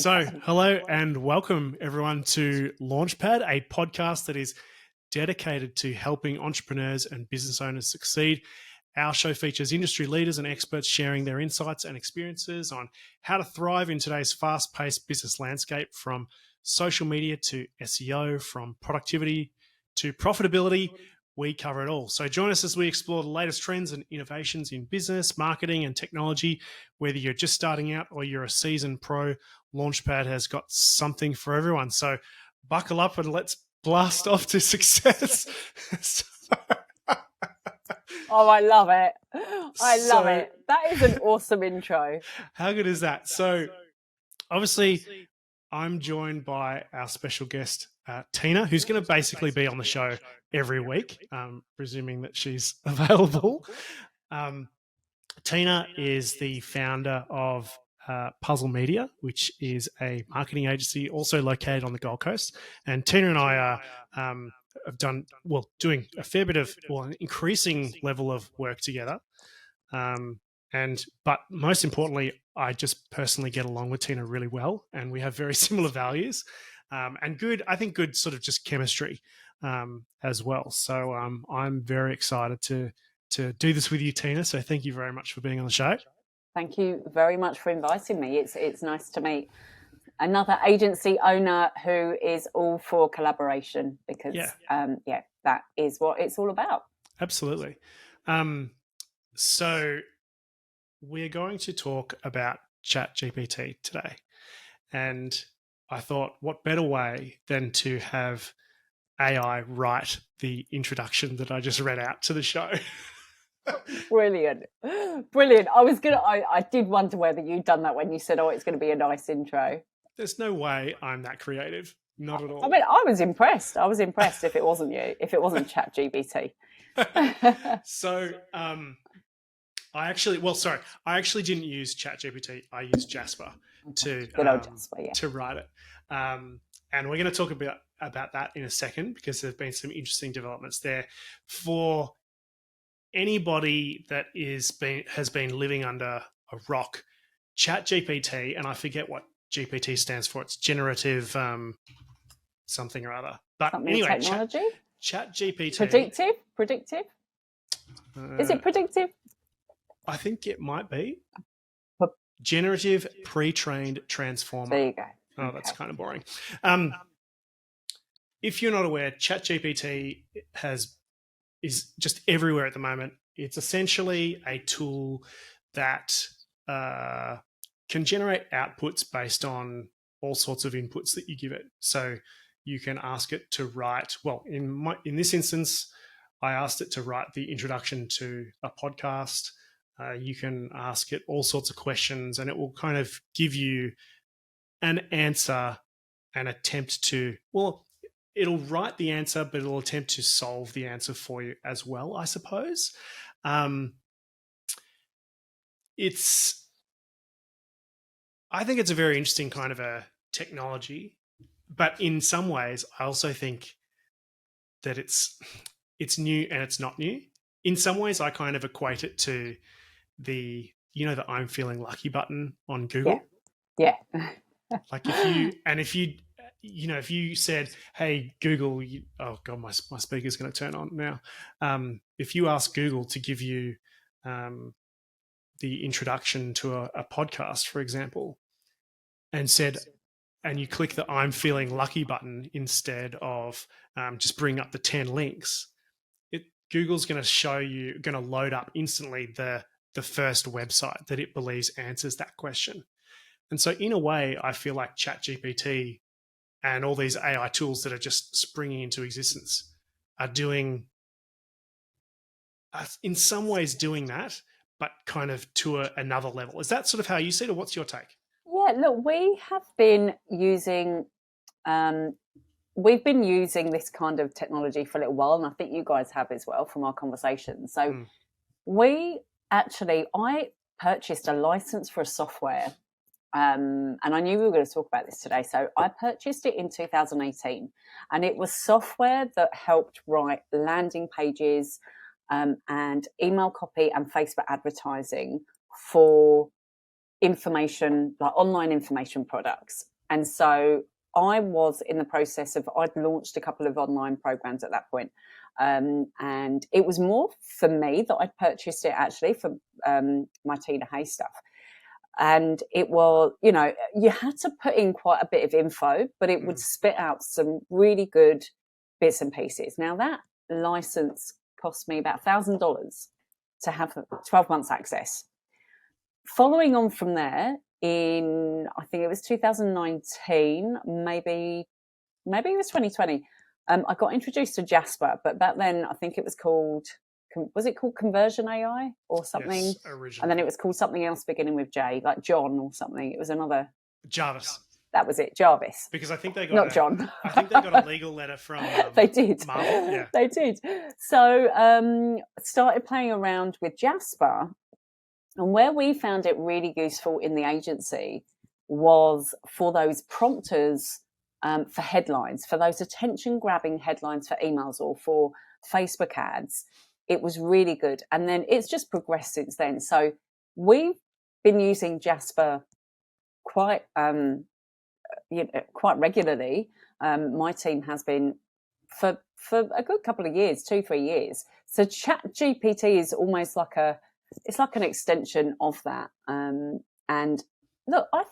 So, hello and welcome everyone to Launchpad, a podcast that is dedicated to helping entrepreneurs and business owners succeed. Our show features industry leaders and experts sharing their insights and experiences on how to thrive in today's fast-paced business landscape, from social media to SEO, from productivity to profitability. We cover it all. So join us as we explore the latest trends and innovations in business, marketing, and technology. Whether you're just starting out or you're a seasoned pro, Launchpad has got something for everyone. So buckle up and let's blast off to success. Oh, I love it. I love it. That is an awesome intro. How good is that? So obviously, I'm joined by our special guest, Tina, who's going to basically be on the show every week, presuming that she's available. Tina is the founder of Puzzle Media, which is a marketing agency also located on the Gold Coast. And Tina and I are doing a fair bit of, an increasing level of work together. But most importantly, I just personally get along with Tina really well, and we have very similar values, and good sort of just chemistry as well. So I'm very excited to do this with you, Tina. So thank you very much for being on the show. Thank you very much for inviting me. It's nice to meet another agency owner who is all for collaboration, because that is what it's all about. Absolutely. So we're going to talk about Chat GPT today. And I thought, what better way than to have AI write the introduction that I just read out to the show. Brilliant. I did wonder whether you'd done that when you said, it's going to be a nice intro. There's no way I'm that creative. Not at all. I mean, I was impressed if it wasn't you, if it wasn't Chat GPT. So, I actually didn't use Chat GPT. I used Jasper to write it. And we're going to talk about that in a second, because there's been some interesting developments there. For anybody that has been living under a rock, Chat GPT, and I forget what GPT stands for. It's generative something or other. But anyway, technology? Chat GPT. Predictive? Is it predictive? I think it might be. Generative pre-trained transformer. There you go. Oh, that's kind of boring. If you're not aware, ChatGPT is just everywhere at the moment. It's essentially a tool that can generate outputs based on all sorts of inputs that you give it. So you can ask it to write. Well, in this instance, I asked it to write the introduction to a podcast. You can ask it all sorts of questions, and it will kind of give you an answer and attempt to, it'll write the answer, but it'll attempt to solve the answer for you as well, I suppose. I think it's a very interesting kind of a technology, but in some ways, I also think that it's new and it's not new. In some ways, I kind of equate it to the I'm feeling lucky button on Google. Yeah. Like if you said, hey, Google, oh God, my speaker's going to turn on now. If you ask Google to give you the introduction to a podcast, for example, and you click the I'm feeling lucky button instead of just bring up the 10 links, Google's going to load up instantly the first website that it believes answers that question. And so in a way, I feel like ChatGPT and all these AI tools that are just springing into existence are in some ways doing that, but kind of to another level. Is that sort of how you see it, or what's your take? Yeah, look, we have been using this kind of technology for a little while, and I think you guys have as well from our conversations. So I purchased a license for a software, and I knew we were going to talk about this today. So I purchased it in 2018, and it was software that helped write landing pages and email copy and Facebook advertising for information, like online information products. And so I was in the process of, I'd launched a couple of online programs at that point. And it was more for me that I'd purchased it actually for my Tina Hay stuff. And it was, you had to put in quite a bit of info, but it would spit out some really good bits and pieces. Now, that license cost me about $1,000 to have 12 months access. Following on from there, I think it was 2019, maybe it was 2020, I got introduced to Jasper, but back then I think it was called Conversion AI or something? Yes, originally. And then it was called something else beginning with J, like John or something. It was another Jarvis. That was it, Jarvis. Because I think they got not John. I think they got a legal letter from they did. Marvel. Yeah. They did. So started playing around with Jasper, and where we found it really useful in the agency was for those prompters for headlines, for those attention-grabbing headlines for emails or for Facebook ads. It was really good. And then it's just progressed since then. So we've been using Jasper quite regularly. My team has been for a good couple of years, 2-3 years. So Chat GPT is almost like an extension of that. And look, I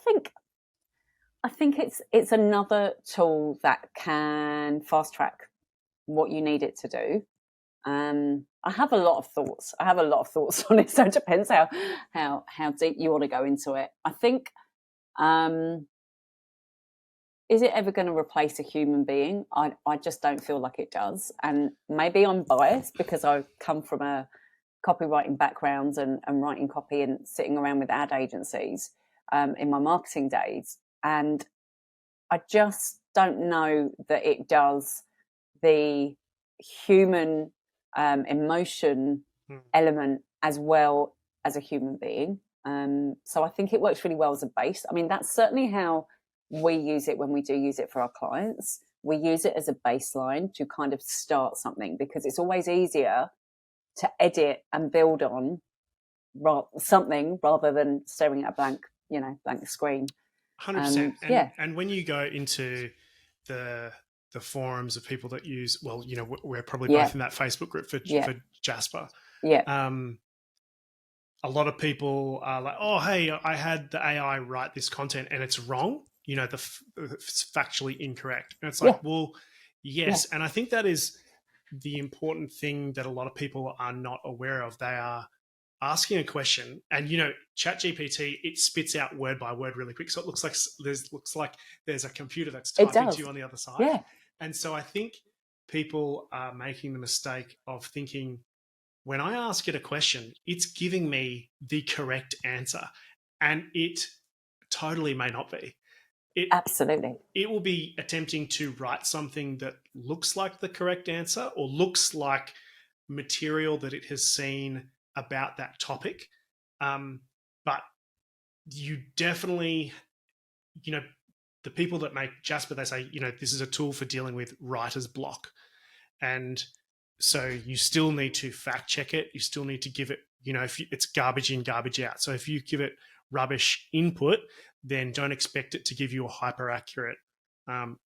think it's another tool that can fast track what you need it to do. I have a lot of thoughts. On it, so it depends how deep you want to go into it. I think, is it ever going to replace a human being? I just don't feel like it does. And maybe I'm biased because I come from a copywriting background and writing copy and sitting around with ad agencies in my marketing days. And I just don't know that it does the human emotion element as well as a human being. So I think it works really well as a base. I mean, that's certainly how we use it when we do use it for our clients. We use it as a baseline to kind of start something, because it's always easier to edit and build on something rather than staring at a blank screen. 100%. And when you go into the forums of people that use, we're probably both in that Facebook group for Jasper. Yeah. A lot of people are like, oh, hey, I had the AI write this content and it's wrong. It's factually incorrect. And it's like, well, yes. Yeah. And I think that is the important thing that a lot of people are not aware of. They are asking a question, and Chat GPT, it spits out word by word really quick, so it looks like there's a computer that's typing to you on the other side. Yeah. And so I think people are making the mistake of thinking, when I ask it a question, it's giving me the correct answer, and it totally may not be. Absolutely. It will be attempting to write something that looks like the correct answer or looks like material that it has seen about that topic. But you definitely, the people that make Jasper, they say, this is a tool for dealing with writer's block. And so you still need to fact check it. You still need to give it, it's garbage in, garbage out. So if you give it rubbish input, then don't expect it to give you a hyper accurate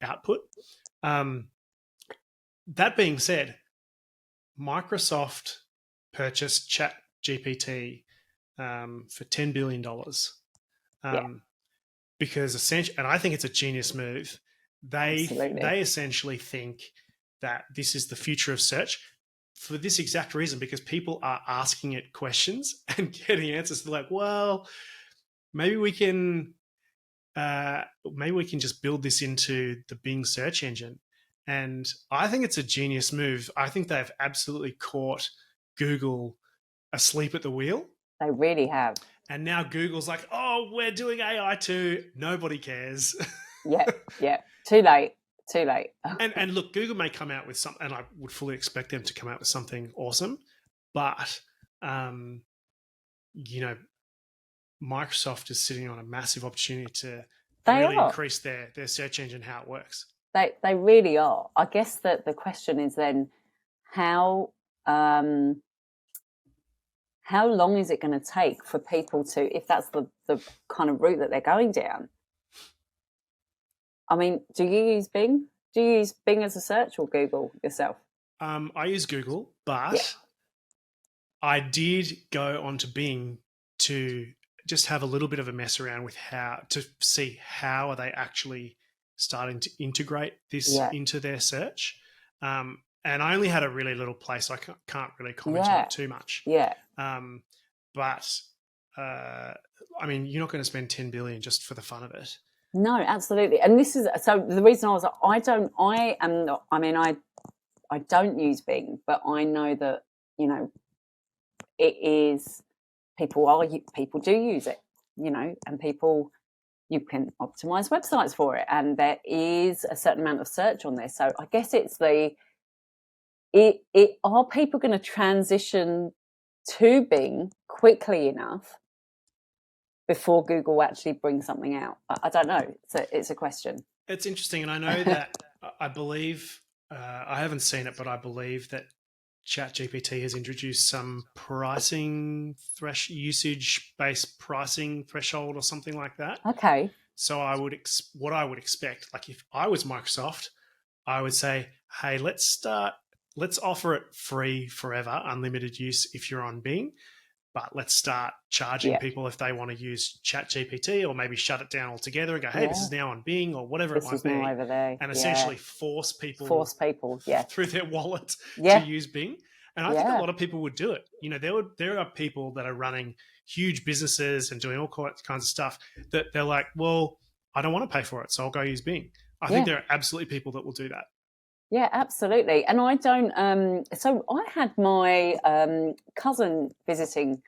output. That being said, Microsoft purchased Chat GPT for $10 billion because essentially, and I think it's a genius move. They essentially think that this is the future of search for this exact reason, because people are asking it questions and getting answers. They're like, well, maybe we can just build this into the Bing search engine. And I think it's a genius move. I think they've absolutely caught Google asleep at the wheel. They really have. And now Google's like, oh, we're doing AI too. Nobody cares. Yeah. Too late. And look, Google may come out with something, and I would fully expect them to come out with something awesome. But, Microsoft is sitting on a massive opportunity to really increase their search engine, how it works. They really are. I guess that the question is then how long is it going to take for people to, if that's the kind of route that they're going down, I mean, do you use Bing? Do you use Bing as a search or Google yourself? I use Google, Yeah. but I did go onto Bing to just have a little bit of a mess around with how to see how are they actually starting to integrate this Yeah. into their search. And I only had a really little place, so I can't really comment on Yeah. it too much. Yeah. But I mean, you're not going to spend 10 billion just for the fun of it. No, absolutely. And this is so the reason I was like, I am not, I mean, I don't use Bing, but I know that, you know, it is, people do use it, you know, and people, you can optimize websites for it. And there is a certain amount of search on there. So I guess it's are people going to transition to Bing quickly enough before Google actually brings something out? I don't know. It's a question. It's interesting, and I know that I believe I haven't seen it, but I believe that Chat GPT has introduced some pricing usage-based pricing threshold or something like that. Okay. So what I would expect, like if I was Microsoft, I would say, hey, let's offer it free forever, unlimited use if you're on Bing. But let's start charging Yeah. people if they want to use Chat GPT, or maybe shut it down altogether and go, hey, this Yeah. is now on Bing or whatever it This might is now be. over there. And Yeah. essentially force people Yeah. through their wallet to Yeah. use Bing. And I think a lot of people would do it. You know, there are people that are running huge businesses and doing all kinds of stuff that they're like, well, I don't want to pay for it, so I'll go use Bing. I think there are absolutely people that will do that. Yeah, absolutely. And I don't, so I had my cousin visiting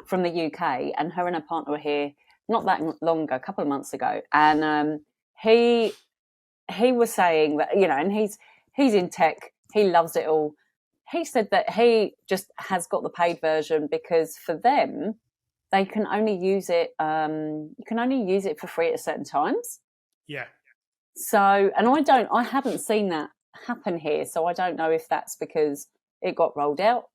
from the UK, and her and her partner were here not that long ago, a couple of months ago. And he was saying that, you know, and he's in tech, he loves it all. He said that he just has got the paid version because for them, they can only use it, you can only use it for free at certain times. Yeah. So, and I haven't seen that happen here. So I don't know if that's because it got rolled out.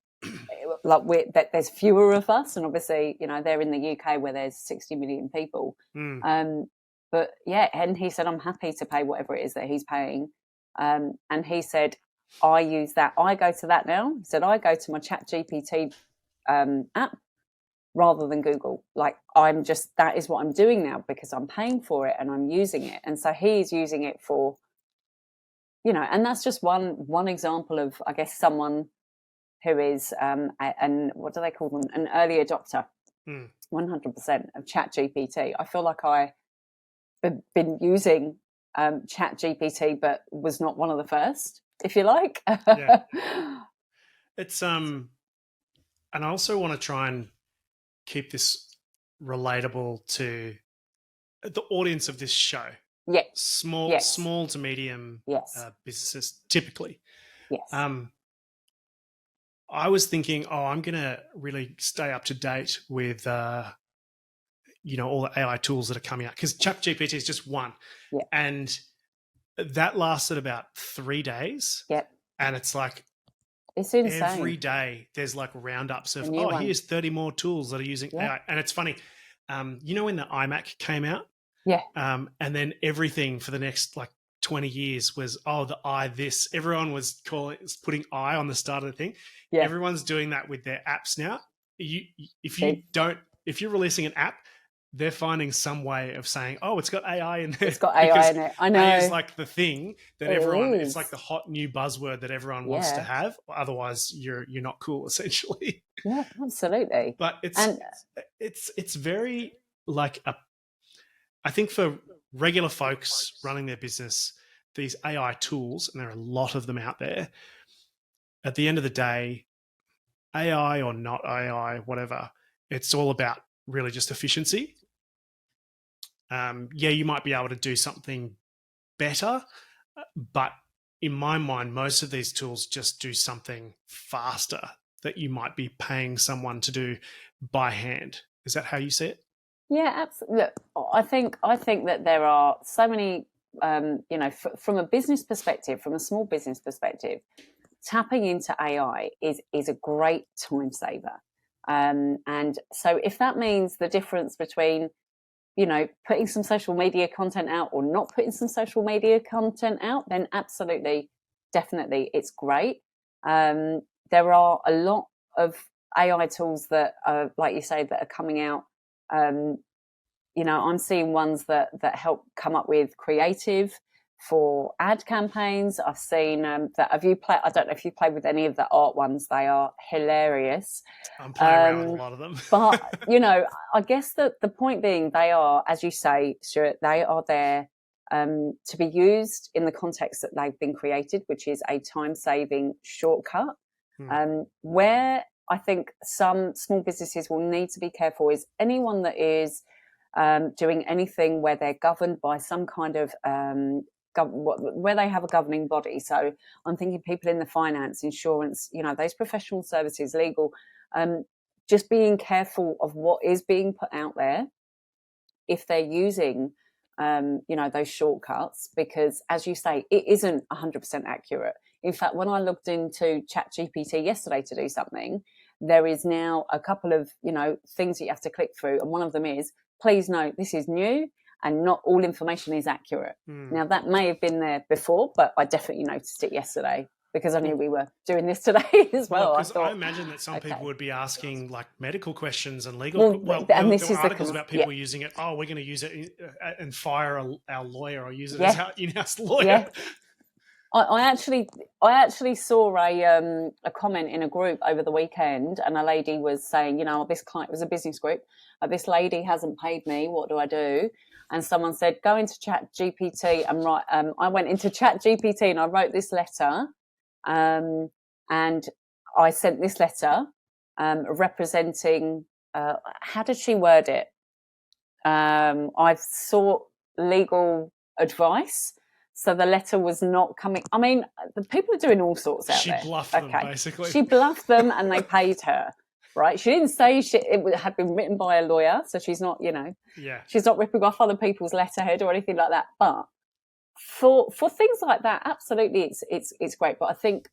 Like that there's fewer of us, and obviously, you know, they're in the UK where there's 60 million people. But yeah, and he said, I'm happy to pay whatever it is that he's paying. And he said, I use that. I go to that now. He said, I go to my Chat GPT app rather than Google. Like that is what I'm doing now because I'm paying for it and I'm using it. And so he's using it for, you know, and that's just one example of, I guess, someone who is and what do they call them? An early adopter, 100% of Chat GPT. I feel like I've been using Chat GPT, but was not one of the first, if you like. Yeah. It's and I also want to try and keep this relatable to the audience of this show. Yeah. Small to medium businesses typically. Yes. I was thinking, I'm going to really stay up to date with, you know, all the AI tools that are coming out because Chat GPT is just one, and that lasted about 3 days. Yep. And it's like it's insane. Every day there's like roundups of here's 30 more tools that are using AI, and it's funny. You know when the iMac came out? Yeah. And then everything for the next like 20 years was the I this. Everyone was putting I on the start of the thing. Yeah. Everyone's doing that with their apps now. If you're releasing an app, they're finding some way of saying, it's got AI in there. It's got AI in it. I know. AI is like the thing that it's like the hot new buzzword that everyone wants to have. Otherwise, you're not cool, essentially. Yeah, absolutely. But it's very like I think for regular folks running their business, these AI tools, and there are a lot of them out there, at the end of the day, AI or not AI, whatever, it's all about really just efficiency. You might be able to do something better, but in my mind, most of these tools just do something faster that you might be paying someone to do by hand. Is that how you see it? Yeah, absolutely. Look, I think that there are so many, from a business perspective, from a small business perspective, tapping into AI is a great time saver. And so if that means the difference between putting some social media content out or not putting some social media content out, then absolutely, definitely, it's great. There are a lot of AI tools that are, like you say, that are coming out. I'm seeing ones that help come up with creative for ad campaigns. I've seen that. Have you played? I don't know if you've played with any of the art ones. They are hilarious. I'm playing around with a lot of them. But I guess that the point being, they are, as you say, Stuart, they are there to be used in the context that they've been created, which is a time-saving shortcut. Where I think some small businesses will need to be careful is anyone that is doing anything where they're governed by some kind of where they have a governing body. So I'm thinking people in the finance, insurance, those professional services, legal, just being careful of what is being put out there if they're using those shortcuts, because as you say, it isn't 100% accurate. In fact, when I logged into Chat GPT yesterday to do something, there is now a couple of things that you have to click through, and one of them is, please note this is new and not all information is accurate. Now, that may have been there before, but I definitely noticed it yesterday because I knew we were doing this today as well. I imagine that some people would be asking like medical questions and legal. And this there is were articles about people using it. Oh, we're going to use it and fire our lawyer or use it as our in-house lawyer. Yeah. I actually saw a comment in a group over the weekend, and a lady was saying, this client was a business group. This lady hasn't paid me. What do I do? And someone said, go into Chat GPT and write. I went into Chat GPT and I wrote this letter, and I sent this letter representing. How did she word it? I've sought legal advice. So the letter was not coming. I mean, the people are doing all sorts out there. She bluffed them, basically. She bluffed them and they paid her, right? She didn't say it had been written by a lawyer, so she's not, she's not ripping off other people's letterhead or anything like that. But for things like that, absolutely, it's great. But I think,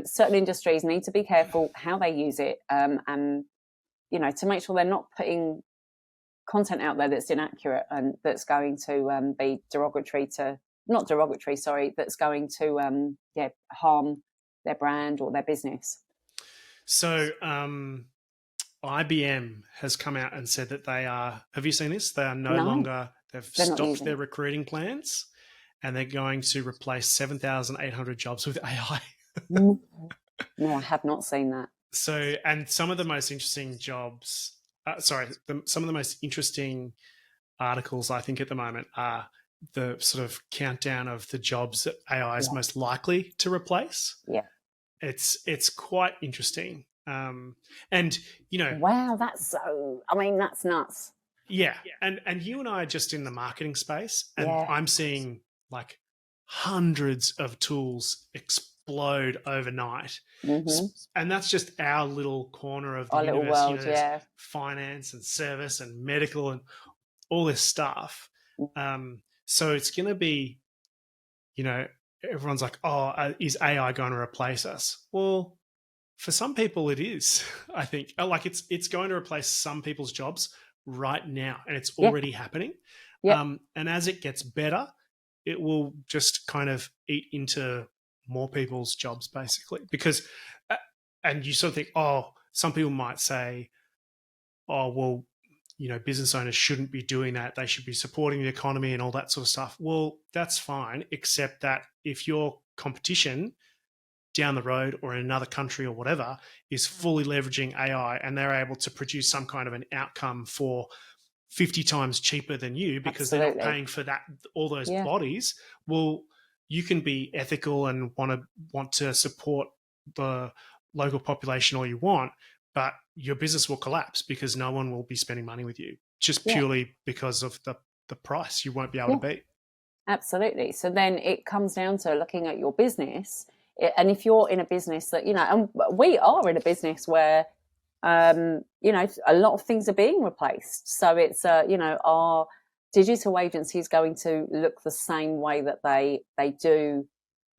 certain industries need to be careful how they use it, and, to make sure they're not putting content out there that's inaccurate and that's going to be that's going to harm their brand or their business. So IBM has come out and said that they are, have you seen this? They are no longer, they've stopped their recruiting plans and they're going to replace 7,800 jobs with AI. No, I have not seen that. So, and some of the most interesting jobs, some of the most interesting articles I think at the moment are the sort of countdown of the jobs that AI is most likely to replace. Yeah. It's quite interesting. And, wow, that's nuts. Yeah. And you and I are just in the marketing space, and I'm seeing like hundreds of tools explode overnight. Mm-hmm. And that's just our little corner of the our universe. Little world, finance and service and medical and all this stuff. So it's going to be, everyone's like, oh, is AI going to replace us? Well, for some people it is, I think. Like it's going to replace some people's jobs right now, and it's already happening. And as it gets better, it will just kind of eat into more people's jobs, basically. Because, and you sort of think, some people might say, well, business owners shouldn't be doing that. They should be supporting the economy and all that sort of stuff. Well, that's fine, except that if your competition down the road or in another country or whatever is fully leveraging AI and they're able to produce some kind of an outcome for 50 times cheaper than you because they're not paying for that, all those bodies, well, you can be ethical and want to support the local population all you want, but your business will collapse because no one will be spending money with you just purely because of the price you won't be able to beat. Absolutely. So then it comes down to looking at your business. And if you're in a business that, and we are in a business where, a lot of things are being replaced. So it's, our digital agency is going to look the same way that they do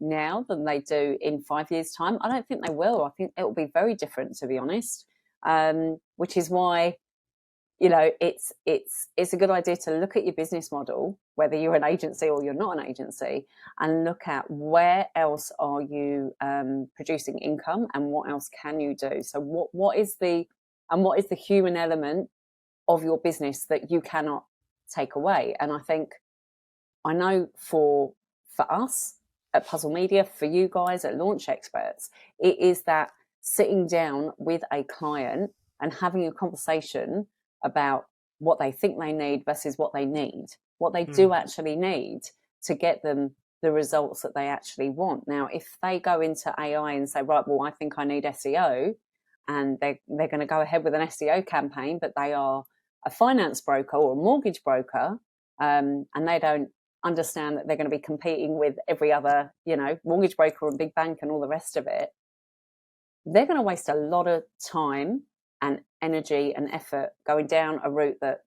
now than they do in 5 years' time. I don't think they will. I think it will be very different, to be honest, which is why it's a good idea to look at your business model, whether you're an agency or you're not an agency, and look at where else are you producing income, and what else can you do. So what is the human element of your business that you cannot take away? And I know for us at Puzzle Media, for you guys at Launch Experts, it is that sitting down with a client and having a conversation about what they think they need versus what they need, what they do actually need to get them the results that they actually want. Now, if they go into AI and say, right, well, I think I need SEO, and they're going to go ahead with an SEO campaign, but they are a finance broker or a mortgage broker, and they don't understand that they're going to be competing with every other, mortgage broker and big bank and all the rest of it, they're going to waste a lot of time and energy and effort going down a route that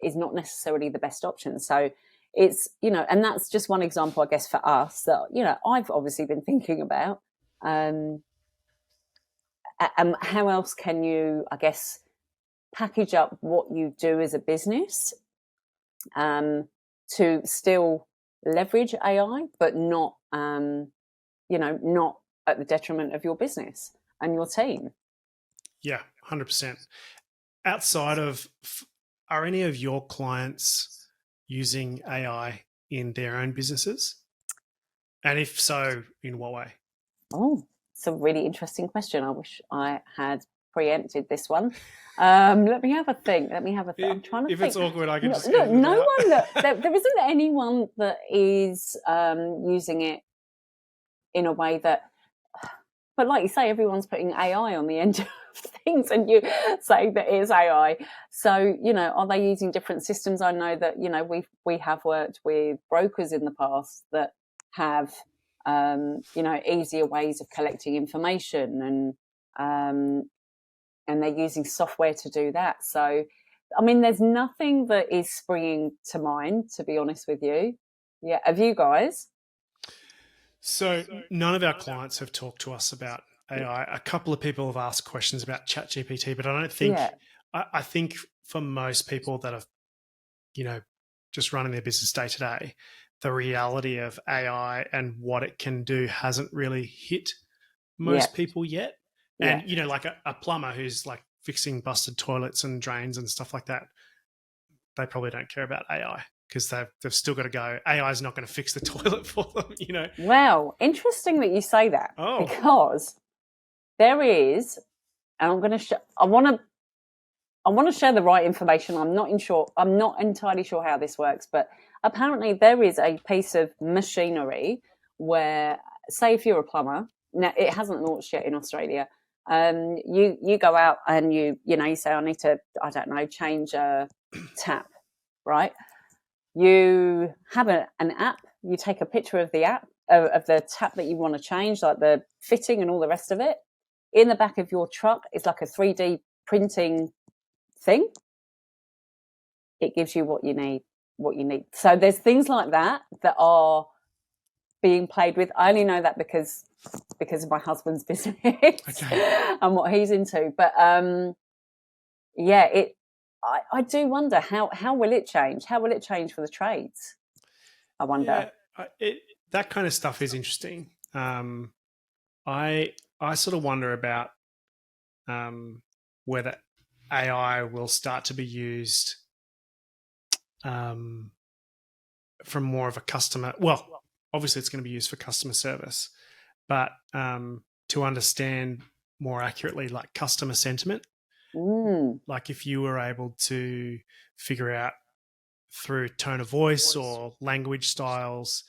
is not necessarily the best option. So it's, and that's just one example, I guess, for us that, I've obviously been thinking about. And how else can you, I guess, package up what you do as a business to still leverage AI, but not, not at the detriment of your business and your team? Yeah, 100%. Outside of, are any of your clients using AI in their own businesses? And if so, in what way? Oh, it's a really interesting question. I wish I had preempted this one. Let me have a think. I'm trying to think. If it's awkward, I can just look. No one there isn't anyone that is using it in a way that. But like you say, everyone's putting AI on the end of things, and you say that it is AI. So are they using different systems? I know that we have worked with brokers in the past that have easier ways of collecting information, and they're using software to do that. So, I mean, there's nothing that is springing to mind, to be honest with you. Yeah, have you guys? So none of our clients have talked to us about AI. A couple of people have asked questions about Chat GPT, but I don't think. Yeah. I think for most people that have, just running their business day to day, the reality of AI and what it can do hasn't really hit most people yet. And, like a plumber who's like fixing busted toilets and drains and stuff like that, they probably don't care about AI because they've still got to go. AI is not going to fix the toilet for them, Well, interesting that you say that. Oh. Because there is, and I want to share the right information. I'm not entirely sure how this works, but apparently there is a piece of machinery where, say, if you're a plumber, now it hasn't launched yet in Australia. You go out and you say, I need to, I don't know, change a tap, right? You have an app. You take a picture of the app of the tap that you want to change, like the fitting and all the rest of it. In the back of your truck is like a 3D printing thing. It gives you what you need. So there's things like that are being played with. I only know that because of my husband's business and what he's into. But I do wonder how will it change? How will it change for the trades? I wonder. Yeah, that kind of stuff is interesting. I sort of wonder about whether AI will start to be used from more of a customer. Well, obviously it's going to be used for customer service, but to understand more accurately, like customer sentiment. Like if you were able to figure out through tone of voice or language styles,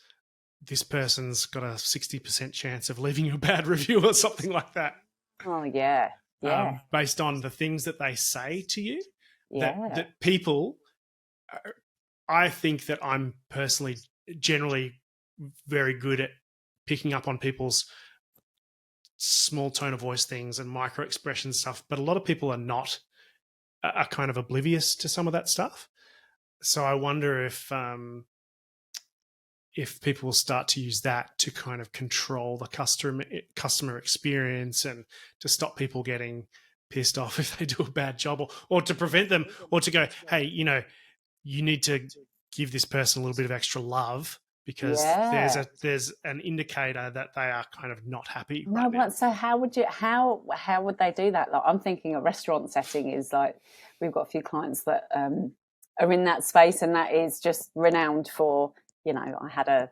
this person's got a 60% chance of leaving you a bad review or something like that. Oh, yeah. Yeah. Based on the things that they say to you. Yeah. That people, I think that I'm personally generally very good at picking up on people's small tone of voice things and micro expression stuff, but a lot of people are kind of oblivious to some of that stuff. So I wonder if people will start to use that to kind of control the customer experience and to stop people getting pissed off if they do a bad job, or to prevent them, or to go, hey, you need to give this person a little bit of extra love because there's an indicator that they are kind of not happy right now. But so how would they do that? Like, I'm thinking a restaurant setting is like, we've got a few clients that are in that space, and that is just renowned for, I had a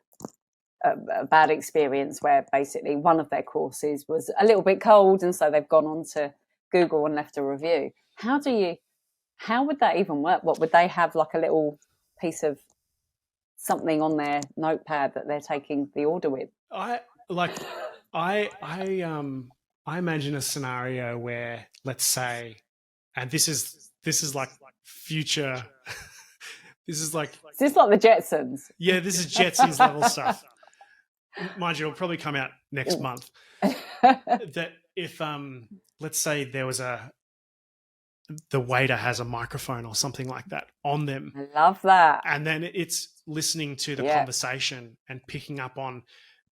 bad experience where basically one of their courses was a little bit cold, and so they've gone on to Google and left a review. How would that even work? What would they have, like a little piece of something on their notepad that they're taking the order with? I imagine a scenario where, let's say, and this is like future. This is like the Jetsons. Yeah, this is Jetsons level stuff. Mind you, it'll probably come out next month. That if let's say there was the waiter has a microphone or something like that on them. I love that. And then it's listening to the conversation and picking up on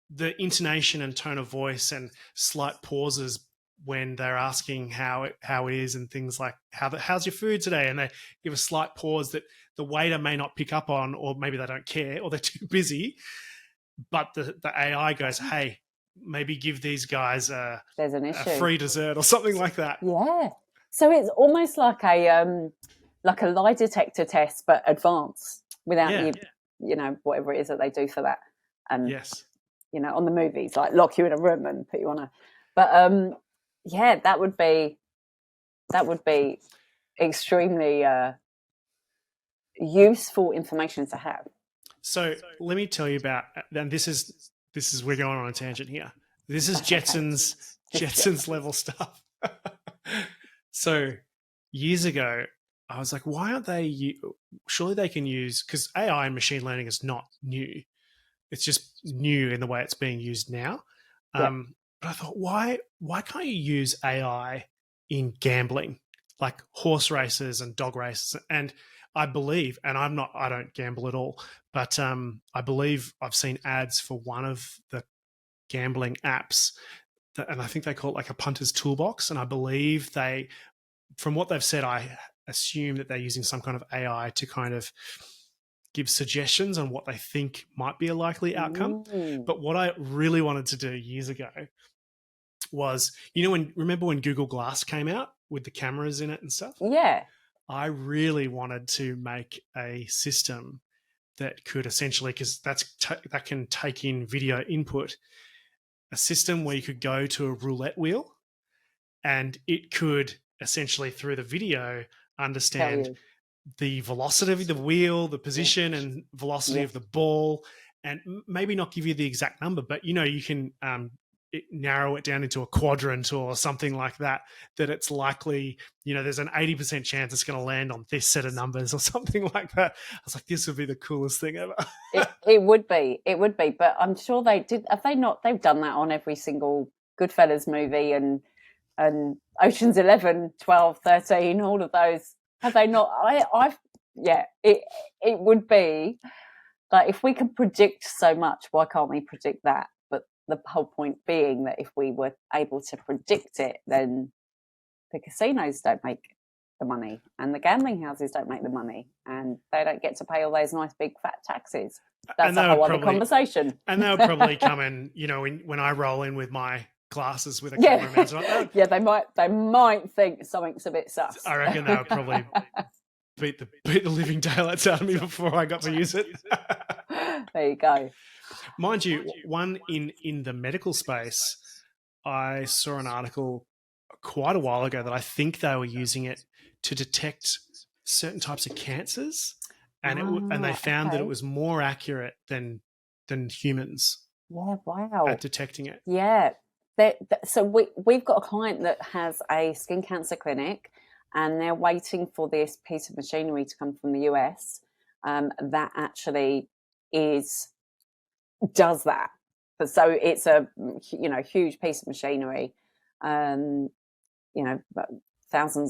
the intonation and tone of voice and slight pauses when they're asking how it is and things like how's your food today, and they give a slight pause that the waiter may not pick up on, or maybe they don't care, or they're too busy. But the AI goes, hey, maybe give these guys there's an issue, a free dessert or something like that. Yeah. So it's almost like a lie detector test, but advanced without whatever it is that they do for that. Yes. On the movies, like lock you in a room and put you on a. But that would be extremely useful information to have. So let me tell you about, and this is we're going on a tangent here. This is Jetsons level stuff. So years ago, I was like, why aren't they? Surely they can use, because AI and machine learning is not new. It's just new in the way it's being used now. But I thought, why can't you use AI in gambling, like horse races and dog races? And I believe, and I don't gamble at all, but I believe I've seen ads for one of the gambling apps, and I think they call it like a punter's toolbox. And I believe from what they've said, I assume that they're using some kind of AI to kind of give suggestions on what they think might be a likely outcome. But what I really wanted to do years ago was, remember when Google Glass came out with the cameras in it and stuff? Yeah. I really wanted to make a system that could essentially, because that can take in video input, a system where you could go to a roulette wheel and it could essentially, through the video, understand the velocity of the wheel, the position and velocity of the ball, and maybe not give you the exact number, but you can narrow it down into a quadrant or something like that, that it's likely, there's an 80% chance it's going to land on this set of numbers or something like that. I was like, this would be the coolest thing ever. It would be, but I'm sure they did. Have they not? They've done that on every single Goodfellas movie and Ocean's 11, 12, 13, all of those. Have they not? It would be like, if we can predict so much, why can't we predict that? But the whole point being that if we were able to predict it, then the casinos don't make the money and the gambling houses don't make the money and they don't get to pay all those nice big fat taxes. That's a whole other conversation. And they'll probably come in, when I roll in with my glasses with a cameraman. Yeah, they might think something's a bit sus. I reckon they would probably beat the living daylights out of me before I got to use it. There you go. Mind you, one in the medical space, I saw an article quite a while ago that I think they were using it to detect certain types of cancers, and they found that it was more accurate than humans. Yeah, wow. At detecting it. Yeah. So we've got a client that has a skin cancer clinic, and they're waiting for this piece of machinery to come from the US that actually does that. So it's a huge piece of machinery, thousands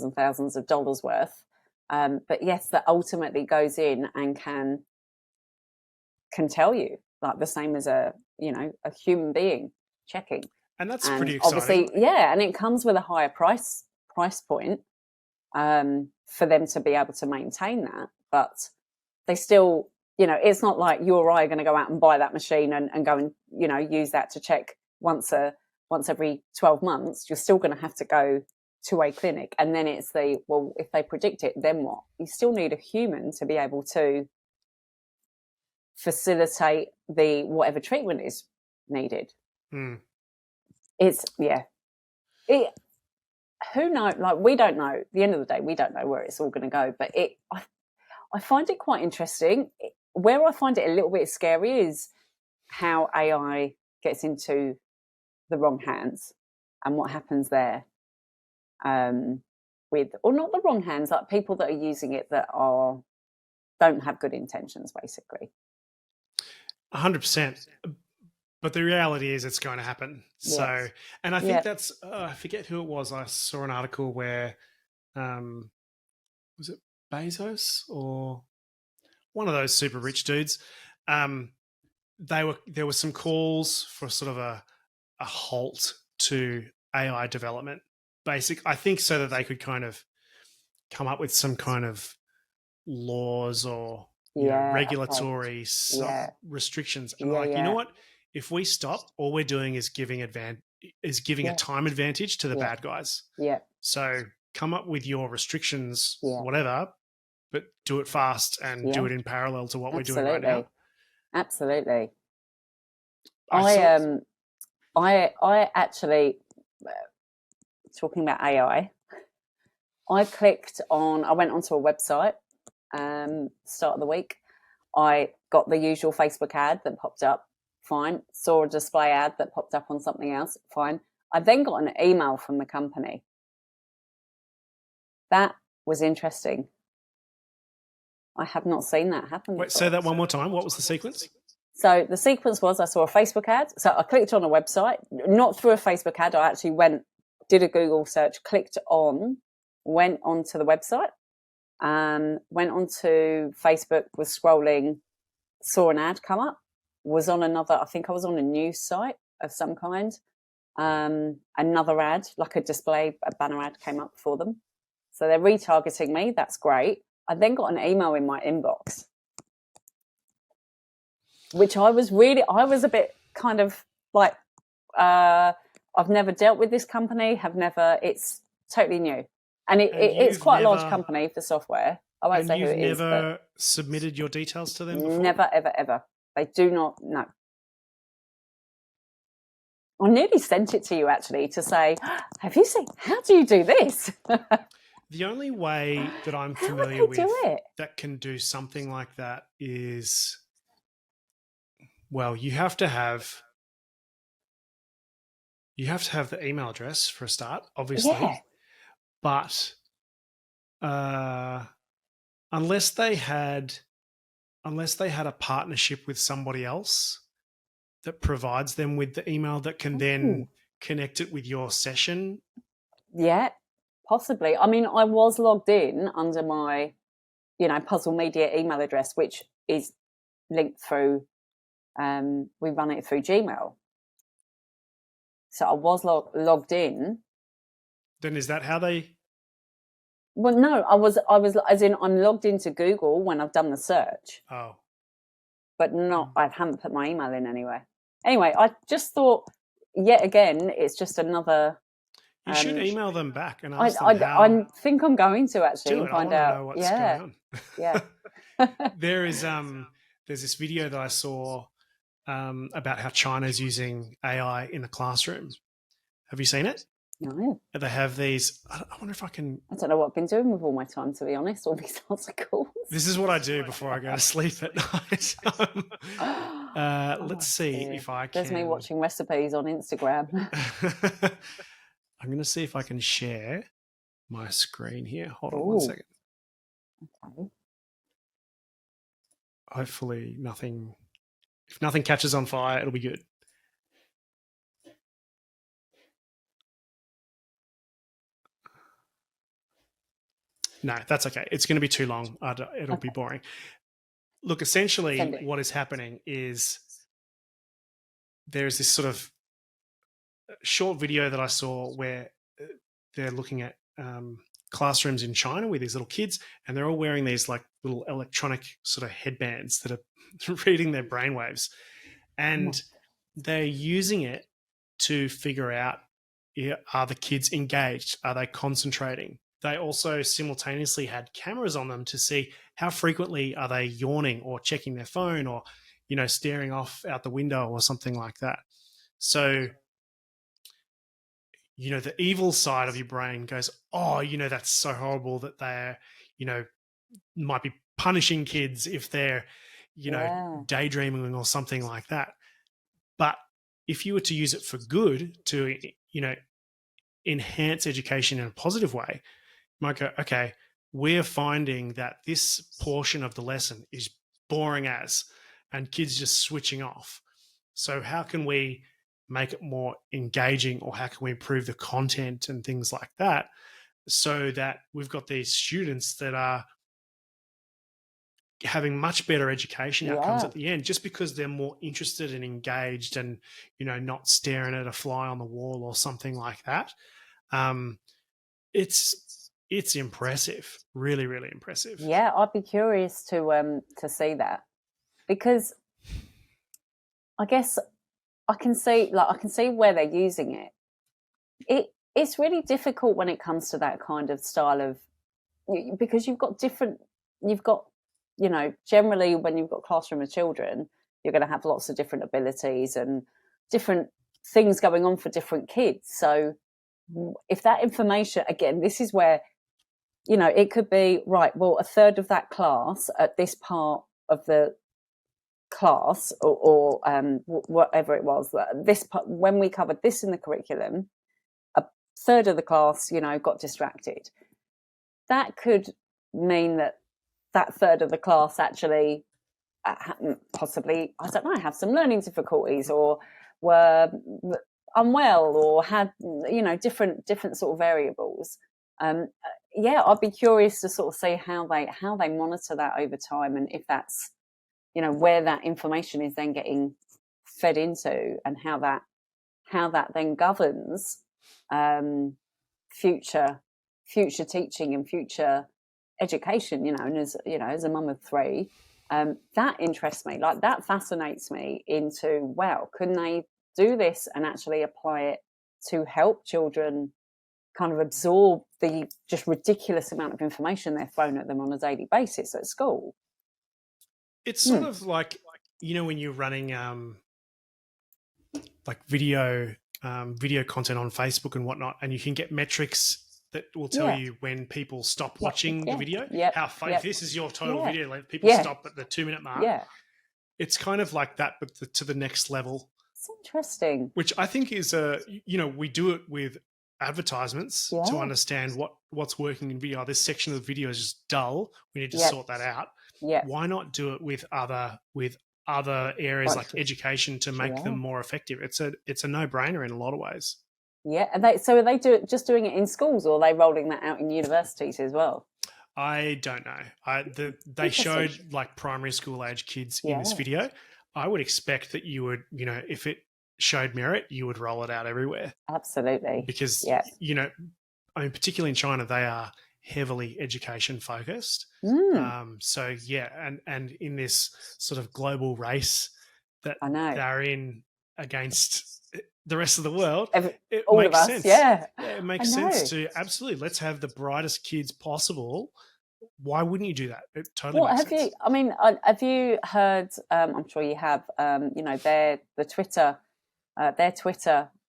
and thousands of dollars worth. But yes, that ultimately goes in and can tell you, like the same as a human being checking. And that's pretty exciting. Obviously, and it comes with a higher price price point for them to be able to maintain that. But they still, it's not like you or I are going to go out and buy that machine and go and, use that to check once every 12 months. You're still going to have to go to a clinic. And then it's if they predict it, then what? You still need a human to be able to facilitate whatever treatment is needed. It's who knows? Like, we don't know. At the end of the day, we don't know where it's all going to go. But I find it quite interesting. Where I find it a little bit scary is how AI gets into the wrong hands and what happens there. Or not the wrong hands, like people that are using it that don't have good intentions, basically. 100%. But the reality is it's going to happen. Yes. So, and I think that's, I forget who it was. I saw an article where, was it Bezos or one of those super rich dudes? There were some calls for sort of a halt to AI development. I think so that they could kind of come up with some kind of laws or regulatory restrictions. And you know what? If we stop, all we're doing is giving a time advantage to the bad guys. Yeah. So come up with your restrictions, whatever, but do it fast and do it in parallel to what we're doing right now. Absolutely. I actually, talking about AI, I went onto a website, start of the week. I got the usual Facebook ad that popped up. Fine. Saw a display ad that popped up on something else. Fine. I then got an email from the company. That was interesting. I have not seen that happen before. Wait, say that one more time. What was the sequence? So the sequence was I saw a Facebook ad. So I clicked on a website, not through a Facebook ad. I actually did a Google search, went onto the website, went onto Facebook, was scrolling, saw an ad come up, was on I think I was on a news site of some kind. Another ad, like a banner ad came up for them. So they're retargeting me. That's great. I then got an email in my inbox, which I was a bit kind of like, I've never dealt with this company, it's totally new. And it's quite a large company for software. I won't say who it is. You've never submitted your details to them before? Never, ever, ever. They do not know. I nearly sent it to you, actually, to say, have you seen, how do you do this? The only way that I'm familiar with that can do something like that is, well, you have to have the email address for a start, obviously. Yeah. But unless they had a partnership with somebody else that provides them with the email that can then connect it with your session. Yeah, possibly. I mean, I was logged in under my, Puzzle Media email address, which is linked through, we run it through Gmail. So I was logged in. Then is that how they? Well, no, I was as in I'm logged into Google when I've done the search. Oh. But I haven't put my email in anywhere. Anyway, I just thought, yet again, it's just another. You should email them back and ask them how. I think I'm going to actually and find out. Know what's going on. Yeah. There's this video that I saw about how China's using AI in the classroom. Have you seen it? No. They have these. I wonder if I can. I don't know what I've been doing with all my time, to be honest. All these articles. This is what I do before I go to sleep at night. Let's see if I can. There's me watching recipes on Instagram. I'm going to see if I can share my screen here. Hold on 1 second. Okay. Hopefully if nothing catches on fire, it'll be good. No, that's okay. It's going to be too long. It'll be boring. Look, essentially what is happening is there's this sort of short video that I saw where they're looking at classrooms in China with these little kids, and they're all wearing these like little electronic sort of headbands that are reading their brainwaves, and they're using it to figure out, are the kids engaged? Are they concentrating? They also simultaneously had cameras on them to see how frequently are they yawning or checking their phone or, staring off out the window or something like that. So, the evil side of your brain goes, oh, that's so horrible that they're, might be punishing kids if they're, daydreaming or something like that. But if you were to use it for good, to, enhance education in a positive way, you might go, okay, we're finding that this portion of the lesson is boring as, and kids just switching off. So how can we make it more engaging, or how can we improve the content and things like that, so that we've got these students that are having much better education outcomes at the end, just because they're more interested and engaged and, not staring at a fly on the wall or something like that. It's impressive, really, really impressive. Yeah, I'd be curious to see that, because I guess I can see where they're using it. It's really difficult when it comes to that kind of style of, because generally when you've got a classroom of children, you're going to have lots of different abilities and different things going on for different kids. So if that information, again, this is where, it could be, right, well, a third of that class at this part of the class or whatever it was, this part, when we covered this in the curriculum, a third of the class, got distracted. That could mean that third of the class actually possibly, I don't know, have some learning difficulties, or were unwell, or had, different sort of variables. I'd be curious to sort of see how they monitor that over time, and if that's, where that information is then getting fed into, and how that then governs future teaching and future education. And as a mum of three, that interests me. Like, that fascinates me into, wow, can they do this and actually apply it to help children kind of absorb the just ridiculous amount of information they're thrown at them on a daily basis at school? It's sort of like, when you're running like video content on Facebook and whatnot, and you can get metrics that will tell you when people stop watching the video. If this is your total video, let people stop at the 2-minute mark. It's kind of like that, but to the next level. It's interesting. Which I think is we do it with advertisements to understand what's working in video. This section of the video is just dull. We need to sort that out. Why not do it with other areas like education to make them more effective? It's a no-brainer in a lot of ways. Yeah, and are they just doing it in schools, or are they rolling that out in universities as well? I don't know. They showed like primary school age kids in this video. I would expect that you would, if it showed merit, you would roll it out everywhere. Absolutely. Because, particularly in China, they are heavily education focused. So, and in this sort of global race that they're in against the rest of the world, it makes sense. It makes sense to absolutely, let's have the brightest kids possible. Why wouldn't you do that? It totally makes sense. Have you heard, I'm sure you have, their Twitter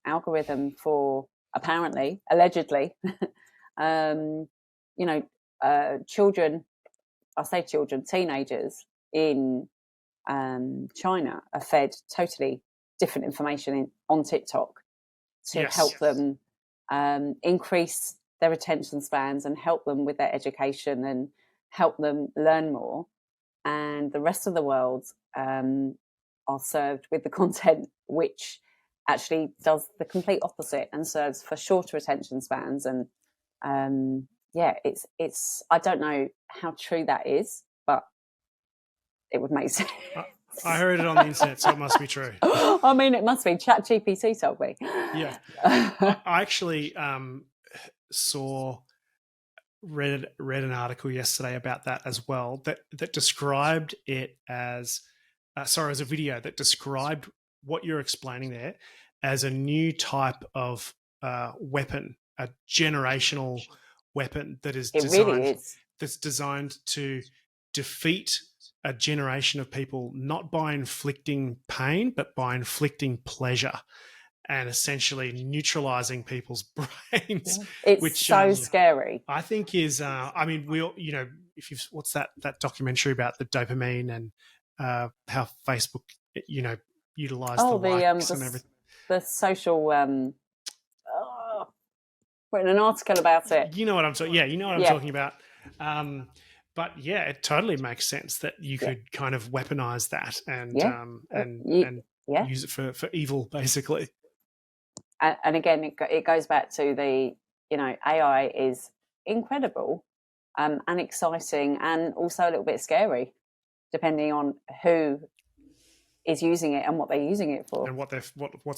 algorithm for, allegedly, children, I say children, teenagers in China are fed totally different information on TikTok to help them increase their attention spans and help them with their education and help them learn more. And the rest of the world are served with the content which actually does the complete opposite and serves for shorter attention spans. And it's I don't know how true that is, but it would make sense. I heard it on the internet, so it must be true. It must be. Chat GPT told me. Yeah. I actually saw read an article yesterday about that as well, that described it as as a video that described what you're explaining there as a new type of weapon, a generational weapon that is It really designed is. to defeat a generation of people, not by inflicting pain but by inflicting pleasure, and essentially neutralizing people's brains, It's which so scary. I think is, I mean, we all, if you've, what's that documentary about the dopamine and how Facebook, utilized the Oh, likes and everything. the social written an article about it. You know what I'm talking. Yeah, you know what I'm Yeah. talking about. But yeah, it totally makes sense that you could kind of weaponize that and use it for evil, basically. And again, it goes back to the, AI is incredible and exciting, and also a little bit scary, depending on who is using it and what they're using it for, and what's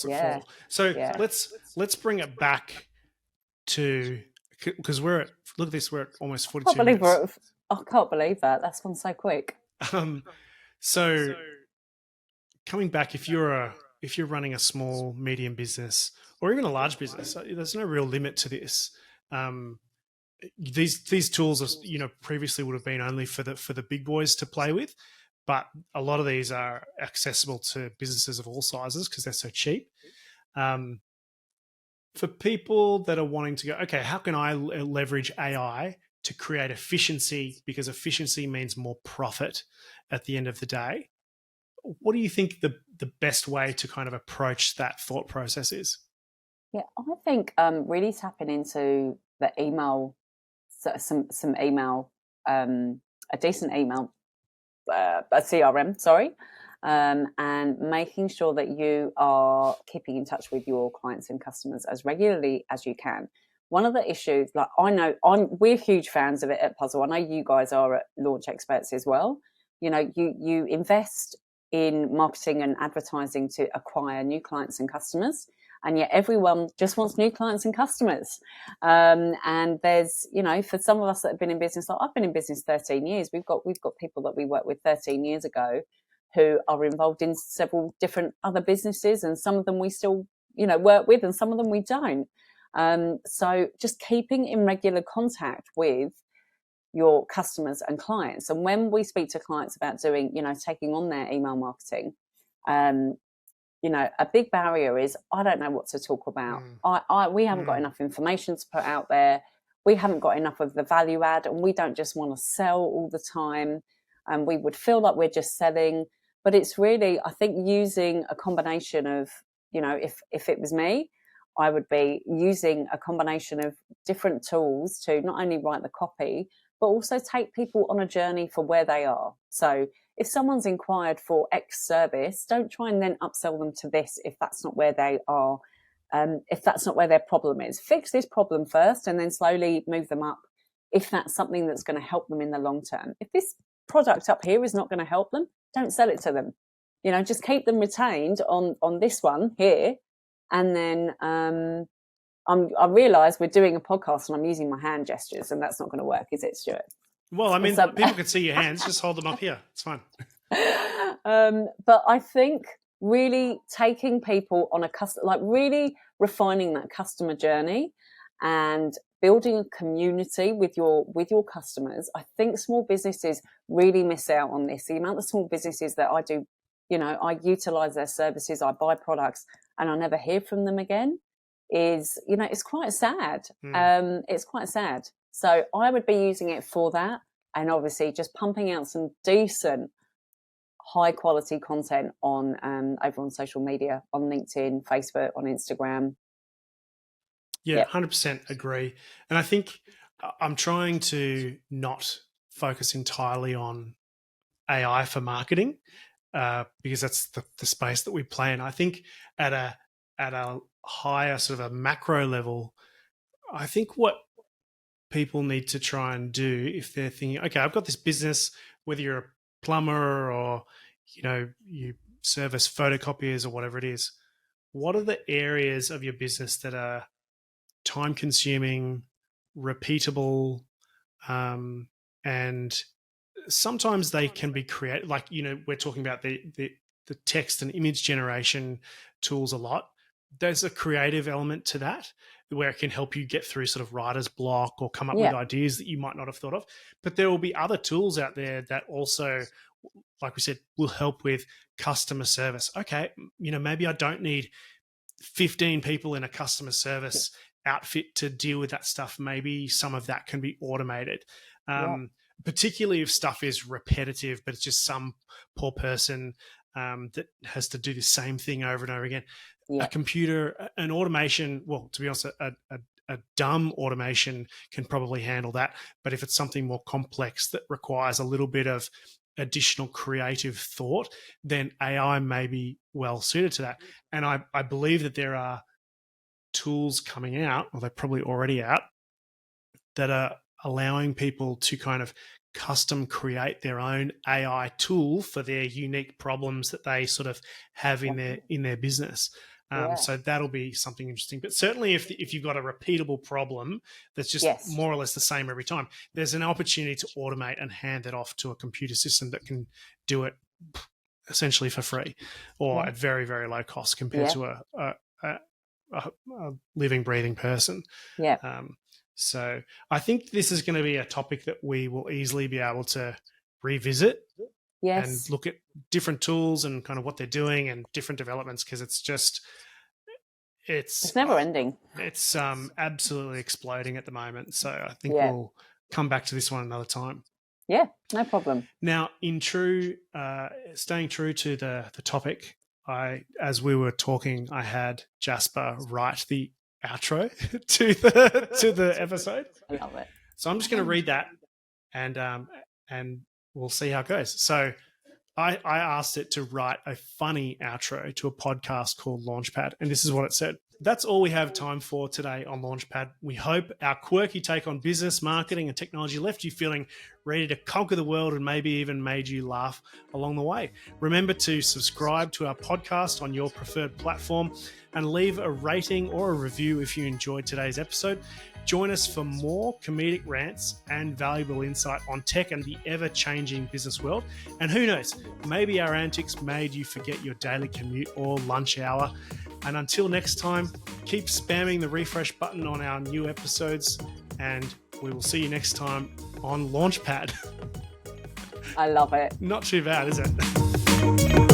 it for. So let's bring it back to, because we're at almost 42 minutes. I can't believe that. That's gone so quick. So coming back, if you're running a small, medium business or even a large business, there's no real limit to this. These tools are, previously would have been only for the big boys to play with, but a lot of these are accessible to businesses of all sizes because they're so cheap. For people that are wanting to go, okay, how can I leverage AI to create efficiency, because efficiency means more profit at the end of the day? What do you think the best way to kind of approach that thought process is? Yeah, I think really tapping into the email, some email, a decent email, a CRM, sorry, and making sure that you are keeping in touch with your clients and customers as regularly as you can. One of the issues, like we're huge fans of it at Puzzle. I know you guys are at Launch Experts as well. You invest in marketing and advertising to acquire new clients and customers, and yet everyone just wants new clients and customers. And there's, for some of us that have been in business, like I've been in business 13 years, we've got people that we worked with 13 years ago who are involved in several different other businesses, and some of them we still, work with, and some of them we don't. So just keeping in regular contact with your customers and clients. And when we speak to clients about doing, taking on their email marketing, a big barrier is, I don't know what to talk about. We haven't got enough information to put out there. We haven't got enough of the value add, and we don't just want to sell all the time. And we would feel like we're just selling. But it's really, I think, using a combination of, if it was me, I would be using a combination of different tools to not only write the copy, but also take people on a journey for where they are. So if someone's inquired for X service, don't try and then upsell them to this if that's not where they are, if that's not where their problem is. Fix this problem first and then slowly move them up if that's something that's going to help them in the long term. If this product up here is not going to help them, don't sell it to them. Just keep them retained on this one here. And then I realise we're doing a podcast and I'm using my hand gestures, and that's not going to work, is it, Stuart? Well, I mean, people can see your hands. Just hold them up here. It's fine. But I think really taking people on really refining that customer journey and building a community with your customers. I think small businesses really miss out on this. The amount of small businesses that I do, I utilise their services, I buy products, and I never hear from them again is, it's quite sad. It's quite sad. So I would be using it for that, and obviously just pumping out some decent, high quality content on over on social media, on LinkedIn, Facebook, on Instagram. Yeah, 100% agree. And I think I'm trying to not focus entirely on AI for marketing because that's the space that we play in. I think at a higher sort of a macro level, I think what people need to try and do if they're thinking, okay, I've got this business, whether you're a plumber or, you service photocopiers or whatever it is, what are the areas of your business that are time consuming, repeatable, And sometimes they can be created, like, we're talking about the text and image generation tools a lot. There's a creative element to that where it can help you get through sort of writer's block or come up with ideas that you might not have thought of. But there will be other tools out there that also, like we said, will help with customer service. Okay, maybe I don't need 15 people in a customer service outfit to deal with that stuff. Maybe some of that can be automated. Particularly if stuff is repetitive, but it's just some poor person that has to do the same thing over and over again. A computer, an automation, well, to be honest, a dumb automation can probably handle that. But if it's something more complex that requires a little bit of additional creative thought, then AI may be well suited to that. And I believe that there are tools coming out, or they're probably already out, that are allowing people to kind of custom create their own AI tool for their unique problems that they sort of have in their business. So that'll be something interesting. But certainly if you've got a repeatable problem that's just more or less the same every time, there's an opportunity to automate and hand that off to a computer system that can do it essentially for free or at very, very low cost compared to a living, breathing person. So I think this is going to be a topic that we will easily be able to revisit and look at different tools and kind of what they're doing and different developments, because it's never ending. It's absolutely exploding at the moment. So I think we'll come back to this one another time. Yeah, no problem. Now, staying true to the topic, as we were talking, I had Jasper write the outro to the episode. I love it. So I'm just going to read that, and we'll see how it goes. So I asked it to write a funny outro to a podcast called Launchpad, and this is what it said. That's all we have time for today on Launchpad. We hope our quirky take on business, marketing, and technology left you feeling ready to conquer the world and maybe even made you laugh along the way. Remember to subscribe to our podcast on your preferred platform and leave a rating or a review if you enjoyed today's episode. Join us for more comedic rants and valuable insight on tech and the ever-changing business world. And who knows, maybe our antics made you forget your daily commute or lunch hour. And until next time, keep spamming the refresh button on our new episodes, and we will see you next time on Launchpad. I love it. Not too bad, is it?